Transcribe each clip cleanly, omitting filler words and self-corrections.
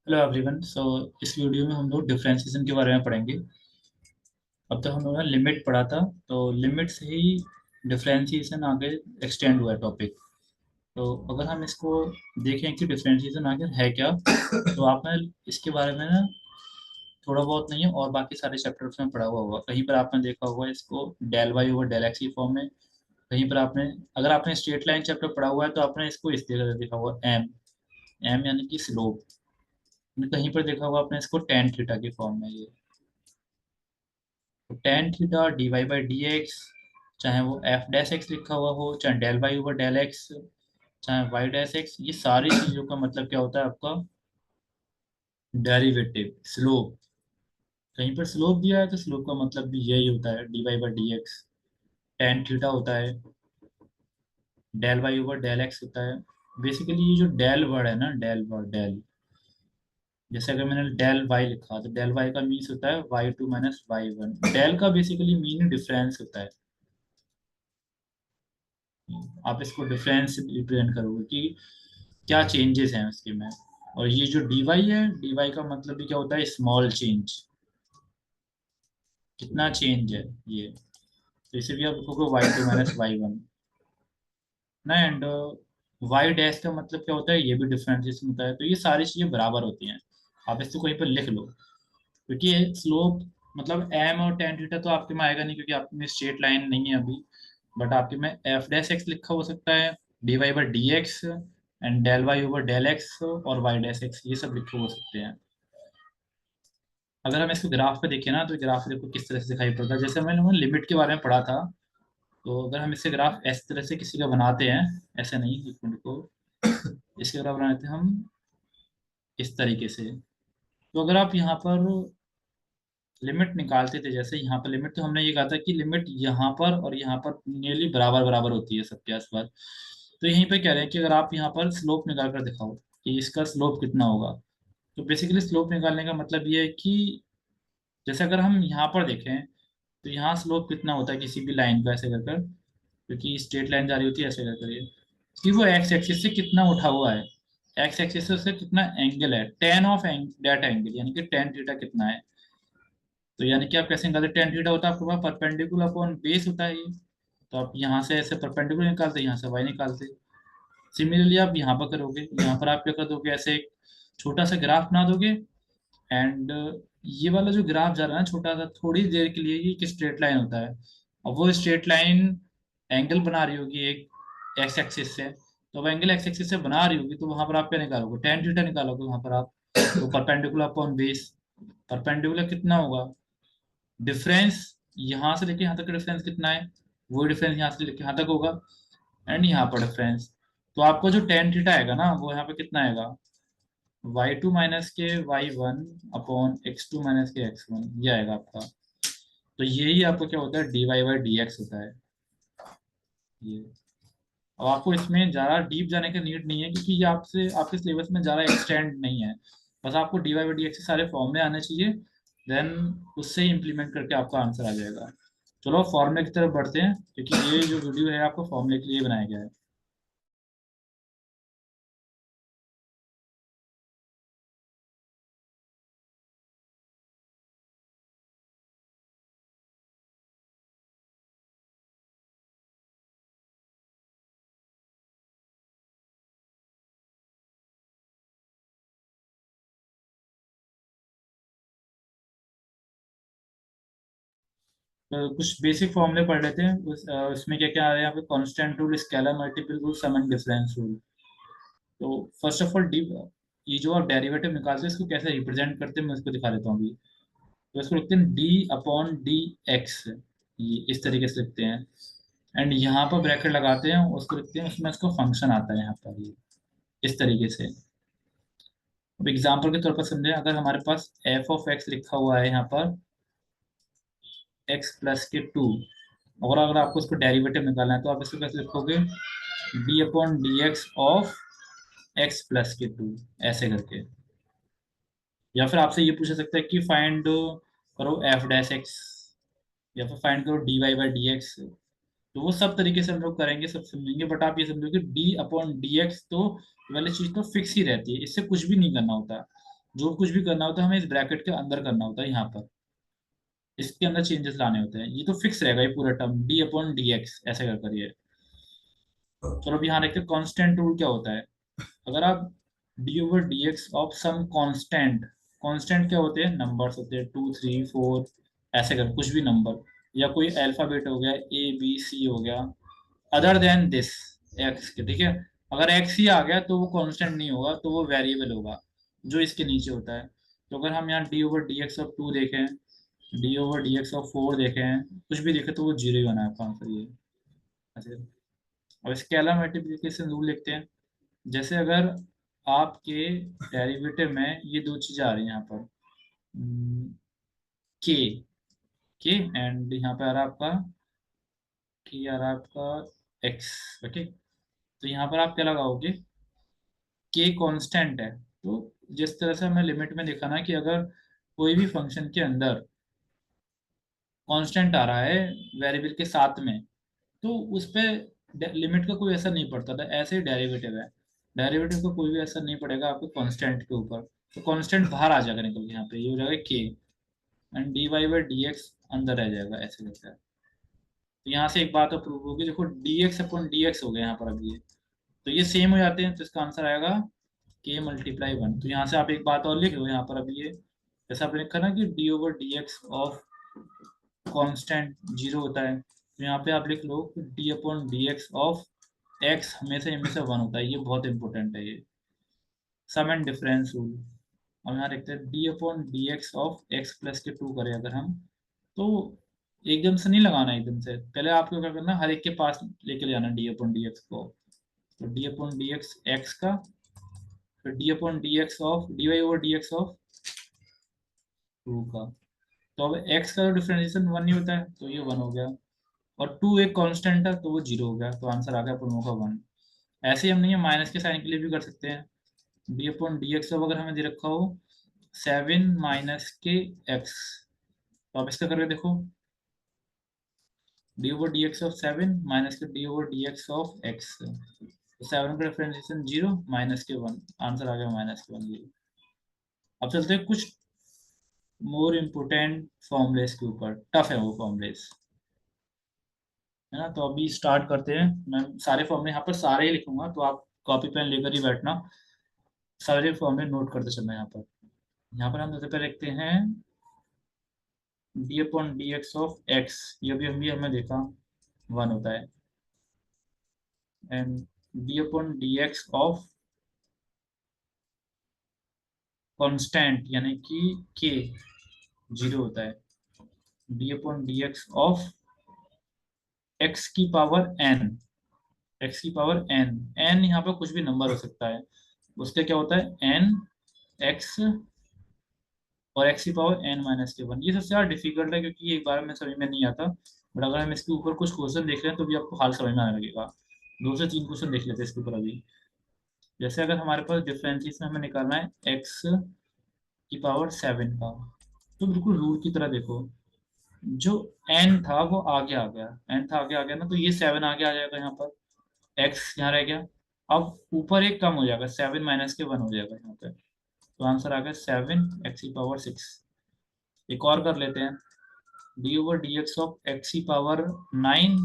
Hello everyone. इस video में हम लोग डिफरेंशिएशन के बारे में पढ़ेंगे। अब तक हम लोगों ने लिमिट पढ़ा था, तो लिमिट से ही डिफरेंशिएशन आगे एक्सटेंड हुआ है टॉपिक। तो अगर हम इसको देखें कि डिफरेंशिएशन आगे है क्या, तो आपने इसके बारे में ना थोड़ा बहुत नहीं है और बाकी सारे चैप्टर्स में पढ़ा हुआ होगा। कहीं पर आपने देखा होगा इसको del Y over del X की फॉर्म में। कहीं पर आपने, अगर आपने स्ट्रेट लाइन चैप्टर पढ़ा हुआ है तो आपने इसको इस तरह देखा होगा, एम एम यानी कि स्लोप। कहीं पर देखा होगा आपने इसको टेन थीटा की फॉर्म में। ये तो tan theta D Y by D X, चाहे वो एफ डैश एक्स लिखा हुआ हो, चाहे del Y over del X, चाहे वाई डैश एक्स, ये सारी चीजों का मतलब क्या होता है आपका? Derivative slope. कहीं पर स्लोप दिया है तो स्लोप का मतलब भी यही होता है, D Y by D X. Tan theta होता है, del Y over del X होता है। बेसिकली ये जो डेल वर्ड है ना, डेल वर्ड, डेल, जैसे अगर मैंने डेल वाई लिखा तो डेल वाई का मीन्स होता है Y two minus Y one. Del का बेसिकली मीन डिफरेंस होता है। आप इसको डिफरेंस से रिप्रेजेंट करोगे कि क्या चेंजेस हैं उसके में। और ये जो dy है, dy का मतलब भी क्या होता है? Small change. कितना चेंज है ये। तो इसे भी आप लिखोगे Y two minus Y one ना। एंड वाई डैश का मतलब क्या होता है? ये भी डिफरेंशिएशन होता है। तो ये सारी चीजें बराबर होती हैं। आप इसको कहीं पर लिख लो, क्योंकि स्लोप मतलब एम और टेन थीटा तो आपके में आएगा नहीं, क्योंकि आपके में स्ट्रेट लाइन नहीं है अभी। बट आपके में एफ डैश एक्स लिखा हो सकता है, D Y by D X, and del Y over del X और वाई डैश एक्स, ये सब लिखे हो सकते हैं। अगर हम इसको ग्राफ पे देखें ना, तो ग्राफ देखो किस तरह से दिखाई पड़ता है। जैसे मैंने लिमिट के बारे में पढ़ा था, तो अगर हम इससे ग्राफ इस तरह से किसी का बनाते हैं, ऐसे नहीं, एक मिनट को, इसके ग्राफ बनाते हैं हम इस तरीके से। तो अगर आप यहाँ पर लिमिट निकालते थे, जैसे यहाँ पर लिमिट, तो हमने ये कहा था कि लिमिट यहाँ पर और यहाँ पर नियरली बराबर बराबर होती है सबके आसपास। तो यहीं पे कह रहे हैं कि अगर आप यहाँ पर स्लोप निकाल कर दिखाओ कि इसका स्लोप कितना होगा। तो बेसिकली स्लोप निकालने का मतलब ये है कि जैसे अगर हम यहाँ पर देखें, तो यहाँ स्लोप कितना होता है किसी भी लाइन का, ऐसे कर, क्योंकि स्ट्रेट लाइन जा रही होती है ऐसे कर ये, कि वो एक्स एक्सिस से कितना उठा हुआ है। एक्स एक्सिस से उससे कितना एंगल है, टेन ऑफ दैट एंगल, यानी कि टेन थीटा कितना है। तो यानी कि आप कैसे निकालते? टेन थीटा होता है आपके पास परपेंडिकुलर अपॉन बेस होता है ये। तो आप यहाँ से ऐसे परपेंडिकुलर निकालते, यहाँ से वाई निकालते। सिमिलरली आप यहाँ पर करोगे, यहाँ पर आप क्या कर दोगे, ऐसे एक छोटा सा ग्राफ बना दोगे। एंड ये वाला जो ग्राफ जा रहा है ना छोटा सा, थोड़ी देर के लिए ये एक स्ट्रेट लाइन होता है। अब वो स्ट्रेट लाइन एंगल बना रही होगी एक एक्स एक्सिस से। तो वो एंगल एक्स एक्सिस से बना रही होगी, तो वहां पर आप क्या निकालोगे? टेन थीटा निकालोगे वहां पर आप। तो परपेंडिकुलर अपॉन बेस, परपेंडिकुलर कितना होगा? डिफरेंस यहाँ से लेके यहाँ तक का डिफरेंस कितना है, वो डिफरेंस यहाँ से लेके यहाँ तक होगा। एंड यहाँ पर डिफरेंस। तो आपको जो टेन थीटा आएगा ना, वो यहाँ पे कितना आएगा? वाई टू माइनस के Y one upon X two minus के एक्स वन, ये आएगा आपका। तो यही आपको क्या होता है? D Y by D X होता है ये। अब आपको इसमें ज़्यादा डीप जाने की नीड नहीं है, क्योंकि ये आपसे आपके सिलेबस में ज़्यादा एक्सटेंड नहीं है। बस आपको D Y by D X के सारे फॉर्मूले आने चाहिए, देन उससे ही इम्प्लीमेंट करके आपका आंसर आ जाएगा। चलो फॉर्मूले की तरफ बढ़ते हैं, क्योंकि ये जो वीडियो है आपको फॉर्मूले के लिए बनाया गया है। तो कुछ बेसिक फॉर्मूले पढ़ लेते हैं। उसमें क्या क्या आ रहा है यहाँ पे? Constant rule, scalar multiple rule, sum and difference rule. तो फर्स्ट ऑफ ऑल डी, ये जो आप डेरिवेटिव निकालते हैं इसको कैसे रिप्रेजेंट करते हैं, मैं इसको दिखा देता हूँ अभी। तो इसको लिखते हैं डी अपॉन डी एक्स, ये इस तरीके से लिखते हैं। एंड यहाँ पर ब्रैकेट लगाते हैं, उसको लिखते हैं, उसमें इसको फंक्शन आता है यहाँ पर, ये इस तरीके से। अब एग्जाम्पल के तौर पर समझें, अगर हमारे पास एफ ऑफ एक्स लिखा हुआ है यहाँ पर एक्स प्लस के टू, और अगर आपको इसको डेरिवेटिव निकालना है तो आप इसको कैसे लिखोगे? D upon d x of x plus के टू, ऐसे करके। या फिर आपसे ये पूछा सकता है कि फाइंड करो एफ डैश एक्स, या फिर फाइंड करो D Y by D X. तो वो सब तरीके से हम लोग करेंगे, सब समझेंगे। बट आप ये समझो कि डी अपॉन डी एक्स तो वाली चीज तो फिक्स ही रहती है, इससे कुछ भी नहीं करना होता। जो कुछ भी करना होता है हमें इस ब्रैकेट के अंदर करना होता है, यहाँ पर इसके अंदर चेंजेस लाने होते हैं। ये तो फिक्स रहेगा ये पूरा term D upon d x ऐसे कर करिए। चलो अब यहाँ देखते हैं कांस्टेंट रूल क्या होता है। अगर आप d over d x of some constant, constant क्या होते हैं, नंबर्स होते हैं 2 3 4 ऐसे कर कुछ भी नंबर, या कोई अल्फाबेट हो गया ABC हो गया, अदर देन दिस एक्स के, ठीक है। अगर एक्स ही आ गया तो वो कांस्टेंट नहीं होगा, तो वो वेरिएबल होगा जो इसके नीचे होता है। तो अगर हम यहाँ D over d x of 2 देखें, D over d x of 4 देखें, कुछ भी देखें तो वो जीरो ही होना है आपका आंसर ये ऐसे। अब स्केलर मल्टीप्लिकेशन रूल लिखते हैं। जैसे अगर आपके डेरिवेटिव में ये दो चीजें आ रही हैं यहाँ पर, के के एंड यहाँ पे आ रहा है आपका के आ रहा है आपका एक्स, ओके। तो यहाँ पर आप क्या लगाओगे, के कांस्टेंट है। तो जिस तरह से हमने लिमिट में देखा ना कि अगर कोई भी फंक्शन के अंदर कांस्टेंट आ रहा है वेरिएबल के साथ में, तो उस पे लिमिट का कोई असर नहीं पड़ता था। ऐसे ही डेरिवेटिव है, डेरिवेटिव का कोई भी असर नहीं पड़ेगा आपके कांस्टेंट के ऊपर। तो कांस्टेंट बाहर आ जाएगा निकल के, यहाँ पे ये हो जाएगा के and d Y by D x अंदर रह जाएगा ऐसे करता है। तो यहाँ से एक बात और प्रूव होगी, देखो D x upon d x हो गया यहाँ पर अभी ये, तो ये सेम हो जाते हैं, तो इसका आंसर आएगा के मल्टीप्लाई 1। तो यहाँ से आप एक बात और लिख लो यहाँ पर अभी ये, जैसे आपने लिखा ना कि D over d x of constant zero होता है, तो यहाँ पे आप लिख लो कि D upon d x of x हमेशा 1 होता है। ये बहुत इंपॉर्टेंट है ये सम एंड डिफरेंस रूल। अब यहाँ देखते हैं D upon d x of x plus के 2 करें अगर हम, तो एकदम से नहीं लगाना, एकदम से पहले आपको क्या करना, हर एक के पास लेके जाना डी अपॉन डी एक्स को। तो d upon d x x का, फिर d upon d x of d y over d x of 2 का। तो अब एक्स का डिफरेंशिएशन 1 नहीं होता है, तो ये 1 हो गया, और 2 एक कांस्टेंट है तो वो 0 हो गया, तो आंसर आ गया दोनों का 1। ऐसे ही हम नहीं है माइनस के साइन के लिए भी कर सकते हैं। D upon d x of अगर हमें दे रखा हो 7 माइनस के एक्स, तो आप इसका करके देखो, d over d x of 7 minus के d over d x of x, तो 7 का डिफरेंशिएशन 0 माइनस के 1, आंसर आ गया -1 ये। अब चलते हैं कुछ मोर इम्पोर्टेंट फॉर्मूलेस के ऊपर, टफ है वो फॉर्मूलेस, है ना। तो अभी स्टार्ट करते हैं। मैं सारे फॉर्मूले यहाँ पर सारे ही लिखूंगा, तो आप कॉपी पेन लेकर ही बैठना, सारे फॉर्मूले नोट करते चलना। यहाँ पर हम सबसे पहले लिखते हैं D upon d x of x, ये भी हमें देखा 1 होता है, and D upon d x of constant यानी कि के 0 होता है, D upon d x of x की पावर एन, एक्स की पावर एन, एन यहाँ पर कुछ भी नंबर हो सकता है, उसके क्या होता है एन एक्स और एक्स की पावर एन माइनस के 1। ये सबसे ज़्यादा डिफिकल्ट है क्योंकि ये एक बार में समझ में नहीं आता, बट अगर हम इसके ऊपर कुछ क्वेश्चन देख रहे हैं तो भी आपको हाल समझ में आने लगेगा। 2 से 3 क्वेश्चन देख लेते हैं इसके ऊपर अभी। जैसे अगर हमारे पास डिफरेंशिएशन हमें निकालना है एक्स की पावर 7 का, तो बिल्कुल रूल की तरह देखो, जो एन था वो आगे आ गया, एन था आगे आ गया ना, तो ये 7 आगे आ जाएगा यहाँ पर, एक्स यहाँ रह गया। अब ऊपर एक कम हो जाएगा, 7 माइनस के 1 हो जाएगा यहाँ पे, तो आंसर आ गया 7 एक्स की पावर 6। एक और कर लेते हैं, d over d x of x की पावर 9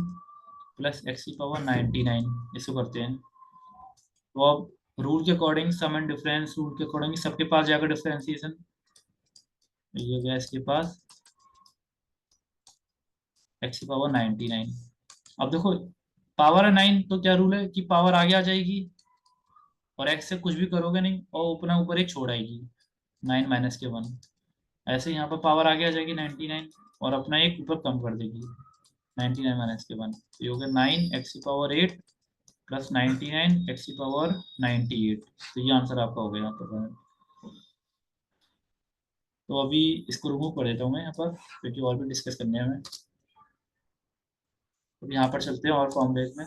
प्लस एक्स की पावर 99, इसको करते हैं। तो अब रूल के according, sum and difference rule के अकॉर्डिंग सबके पास जाकर डिफरेंशिएशन, ये गया इसके पास एक्स की पावर 99। अब देखो पावर है 9, तो क्या रूल है कि पावर आगे आ जाएगी और एक्स से कुछ भी करोगे नहीं, और अपना ऊपर एक छोड़ आएगी 9 माइनस के 1। ऐसे यहाँ पर पावर आगे आ जाएगी 99 और अपना एक ऊपर कम कर देगी 99 माइनस के 1, तो ये हो गया 9 एक्स की पावर 8 प्लस 99 एक्स की पावर 98। तो ये आंसर आपका हो गया यहाँ पर। तो अभी इसको रिमूव कर देता हूँ मैं यहाँ पर, क्योंकि और भी डिस्कस करने हैं हमें। तो यहाँ पर चलते हैं और फॉर्मूलेज में,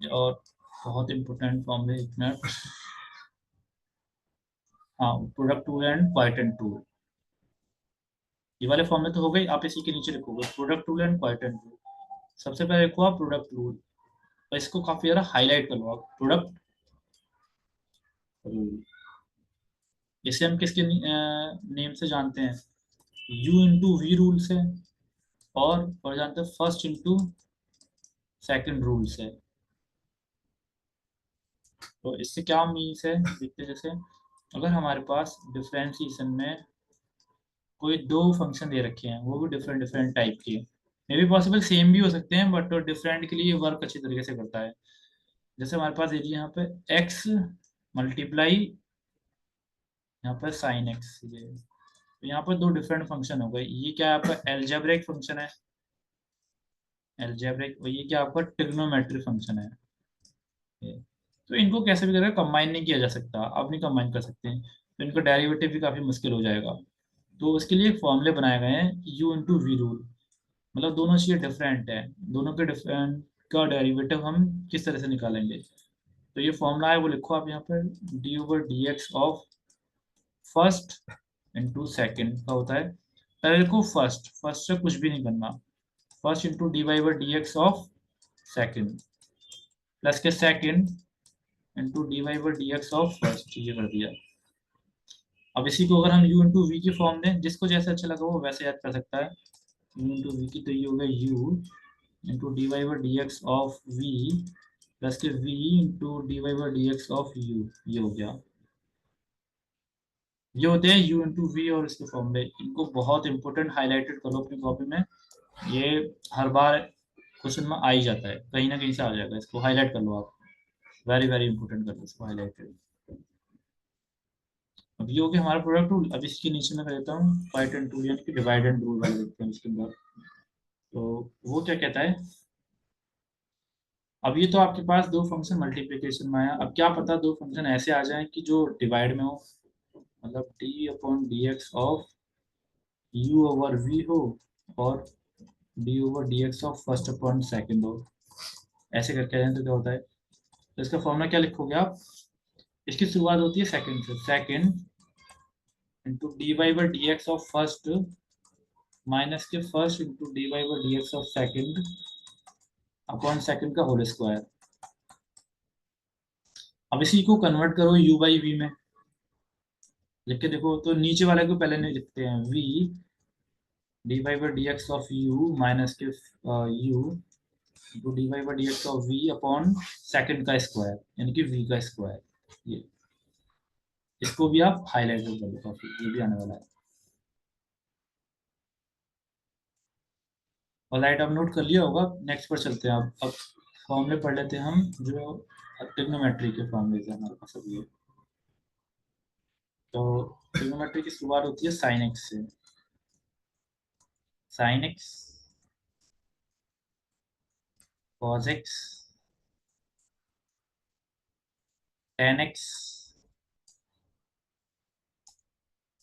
और बहुत इंपॉर्टेंट फॉर्मूले, एक मिनट। हाँ, प्रोडक्ट टूल एंड क्वाइटेंट टूल, ये वाले फॉर्मूले तो हो गए, आप इसी के नीचे लिखोगे प्रोडक्ट टूल एंड क्वाइटेंट टूल। सबसे पहले लिखो आप प्रोडक्ट टूल, और इसको काफी ज्यादा हाईलाइट कर लो आप, प्रोडक्ट रूल। इसे हम किसके नेम से जानते हैं? u इंटू वी रूल से, और जानते हैं फर्स्ट इंटू सेकेंड रूल से। तो इससे क्या मीन्स है, देखते हैं। जैसे अगर हमारे पास डिफरेंशिएशन में कोई दो फंक्शन दे रखे हैं, वो भी डिफरेंट डिफरेंट टाइप के, मे बी पॉसिबल सेम भी हो सकते हैं, बट डिफरेंट के लिए वर्क अच्छी तरीके से करता है। जैसे हमारे पास एरिया यहाँ पे x मल्टीप्लाई यहाँ पर साइन एक्स, ये तो यहाँ पर दो डिफरेंट फंक्शन हो गए। ये क्या है आपका एल्जेब्रिक फंक्शन है, एल्जेब्रिक, और ये क्या आपका ट्रिग्नोमेट्रिक फंक्शन है। ये तो इनको कैसे भी करके कंबाइन नहीं किया जा सकता, आप नहीं कंबाइन कर सकते हैं, तो इनका डेरिवेटिव भी काफी मुश्किल हो जाएगा। तो उसके लिए फॉर्मूले बनाए गए हैं u इंटू वी रूल। मतलब दोनों चीजें डिफरेंट है, दोनों के डिफरेंट का डेरिवेटिव हम किस तरह से निकालेंगे। तो ये फॉर्मूला है, वो लिखो आप यहाँ पर, D over d x of first into second का होता है। पहले लिखो फर्स्ट, फर्स्ट से कुछ भी नहीं करना, first into d Y by D x of second, plus के second into d Y by D x of first, ये कर दिया। अब इसी को अगर हम u इंटू वी की फॉर्म दें, जिसको जैसे अच्छा लगा वो वैसे याद कर सकता है। u इंटू वी की, तो ये हो गया u into d Y by D x of v, plus के v into d Y by D x of u, ये हो गया। ये होते हैं u इंटू वी और इसके फॉर्मूले। इनको बहुत इंपॉर्टेंट हाईलाइटेड करो अपनी कॉपी में, ये हर बार क्वेश्चन में आ ही जाता है, कहीं ना कहीं से आ जाएगा, इसको हाईलाइट कर लो आप, वेरी वेरी इंपॉर्टेंट कर लो इसको हाईलाइटेड। अब ये हो गया हमारा प्रोडक्ट रूल। अब इसके नीचे मैं कर देता हूँ पाइथन एंड टूल, यानी कि डिवाइड एंड रूल वाले देखते हैं इसके अंदर। तो वो क्या कहता है, अब ये तो आपके पास दो फंक्शन मल्टीप्लिकेशन में आया, अब क्या पता दो फंक्शन ऐसे आ जाएं कि जो डिवाइड में हो, मतलब d upon d x of u over v हो, और d over d x of first upon second हो। ऐसे करके आ जाए तो क्या होता है, तो इसका फॉर्मूला क्या लिखोगे आप, इसकी शुरुआत होती है सेकंड से, second into d Y by D x of first minus के first into d Y by D x of second upon second का होल स्क्वायर। अब इसी को कन्वर्ट करो यू बाई वी में, लिख के देखो। तो नीचे वाले को पहले नहीं लिखते हैं, v d Y by D x of u minus के u into d Y by D x of v upon second का स्क्वायर, यानी कि वी का स्क्वायर। ये इसको भी आप हाईलाइट कर लो काफी, ये भी आने वाला है। और लाइट आप नोट कर लिया होगा, नेक्स्ट पर चलते हैं। अब फॉर्मूले पढ़ लेते हैं हम, जो ट्रिग्नोमेट्री के फॉर्मूले हैं हमारे पास अभी है। तो ट्रिग्नोमेट्री की शुरुआत होती है साइन एक्स से, sine x cos x tan x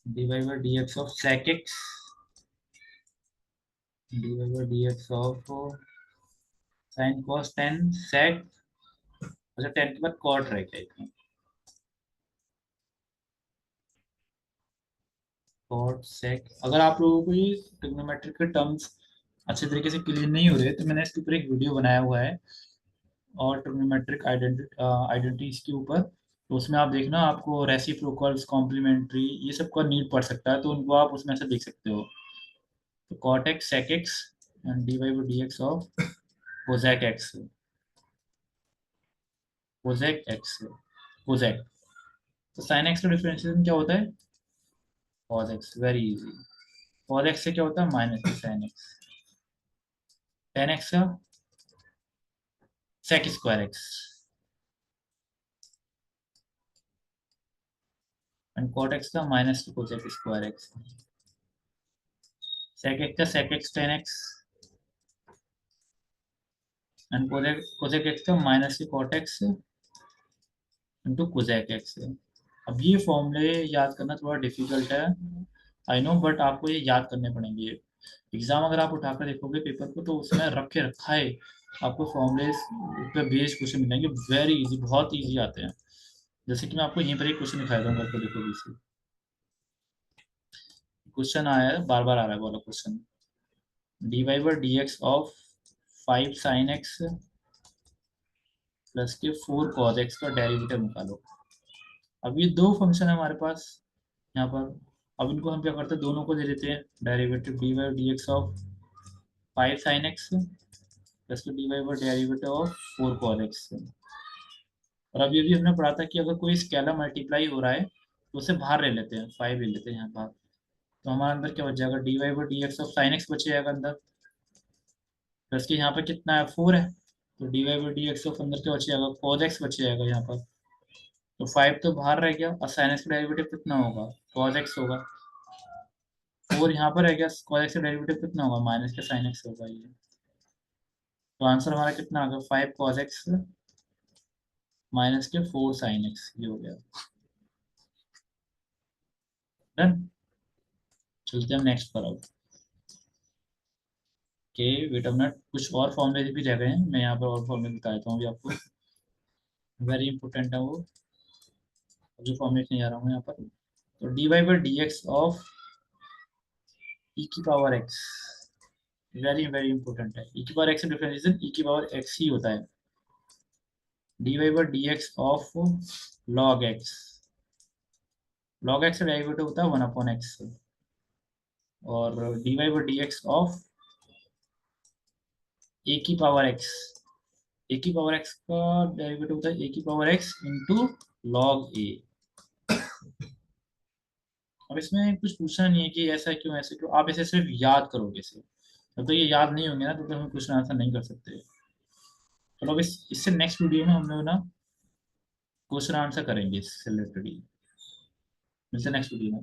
d Y by D x of sec x d Y by D x of sine cos tan sec, अच्छा टेन के बाद कॉट रहेगा एक, कॉट सेक। अगर आप लोगों को ये ट्रिग्नोमेट्री के टर्म्स अच्छे तरीके से क्लियर नहीं हो रहे, तो मैंने इसके ऊपर एक वीडियो बनाया हुआ है, और ट्रिग्नोमेट्रिक आइडेंटिटीज के ऊपर। तो उसमें आप देखना, आपको रेसिप्रोकल्स, कॉम्प्लीमेंट्री, ये सब का नीड पड़ सकता है, तो उनको आप उसमें से देख सकते हो। तो cot x sec x and d Y by D x of cosec x, cosec x, cosec. तो साइन एक्स का डिफरेंशिएशन क्या होता है, cos x, very easy. Cos x से क्या होता है, minus sine x, tan x का sec square x, and cot x का minus cosec square x, sec x का sec x tan x, and cosec x का माइनस के cot x into cosec x. अब ये फॉर्मूले याद करना थोड़ा डिफिकल्ट है, आई नो, बट आपको ये याद करने पड़ेंगे। एग्जाम अगर आप उठाकर देखोगे पेपर को, तो उसमें रख के रखा है आपको फॉर्मूले पे बेस्ड क्वेश्चन मिलेंगे, वेरी इजी, बहुत इजी आते हैं। जैसे कि मैं आपको यहीं पर एक क्वेश्चन दिखाया था, करके देखो इसे। क्वेश्चन आया है, बार बार आ रहा है वाला question, d Y by D x of five sine x plus के फोर कॉस एक्स का डेरिवेटिव निकालो। अब ये दो फंक्शन है हमारे पास यहाँ पर। अब इनको हम क्या करते हैं, दोनों को दे देते हैं derivative dy D x of 5 sin x plus dy derivative of 4 cos x। और अभी अभी हमने पढ़ा था कि अगर कोई स्केलर मल्टीप्लाई हो रहा है तो उसे बाहर ले लेते हैं, 5 ले लेते हैं यहाँ बाहर। तो हमारे अंदर क्या बच जाएगा, dy D x of sine x बच जाएगा अंदर, प्लस के यहाँ पर कितना है 4 है, तो dy डी एक्स ऑफ अंदर क्या बच जाएगा cos x बच जाएगा यहाँ पर। तो 5 तो बाहर रह गया और साइन एक्स का डेरिवेटिव कितना होगा cos x होगा। 4 यहाँ पर रह गया, cos x का डेरिवेटिव कितना होगा माइनस के साइन एक्स होगा ये। तो आंसर हमारा कितना आ गया 5 cos x माइनस के 4 sin x, ये हो गया डन। चलते हैं नेक्स्ट पर अब। के वेट अ मिनट, कुछ और फॉर्मूले भी रह गए हैं, मैं यहाँ पर और फॉर्मूले बता देता हूँ अभी आपको, वेरी इंपॉर्टेंट है वो। जो फॉर्मूले नहीं आ रहा हूँ यहाँ पर, तो d Y by D x of e की power x, very very important है। ई की पावर एक्स डिफरेंशिएशन ई की पावर एक्स ही होता है। D Y by D x of log x, log x का डेरिवेटिव होता है 1/x, और d Y by D x of a की पावर एक्स, ए की पावर एक्स का डेरिवेटिव होता है ए की पावर एक्स इंटू लॉग ए। अब इसमें कुछ पूछना नहीं है कि ऐसा क्यों ऐसे क्यों, आप इसे सिर्फ याद करोगे इसे। जब तो ये याद नहीं होंगे ना तो हम क्वेश्चन आंसर नहीं कर सकते। चलो अब इससे नेक्स्ट वीडियो में हम लोग ना क्वेश्चन आंसर करेंगे इससे रिलेटेड ही। मिलते हैं नेक्स्ट वीडियो में।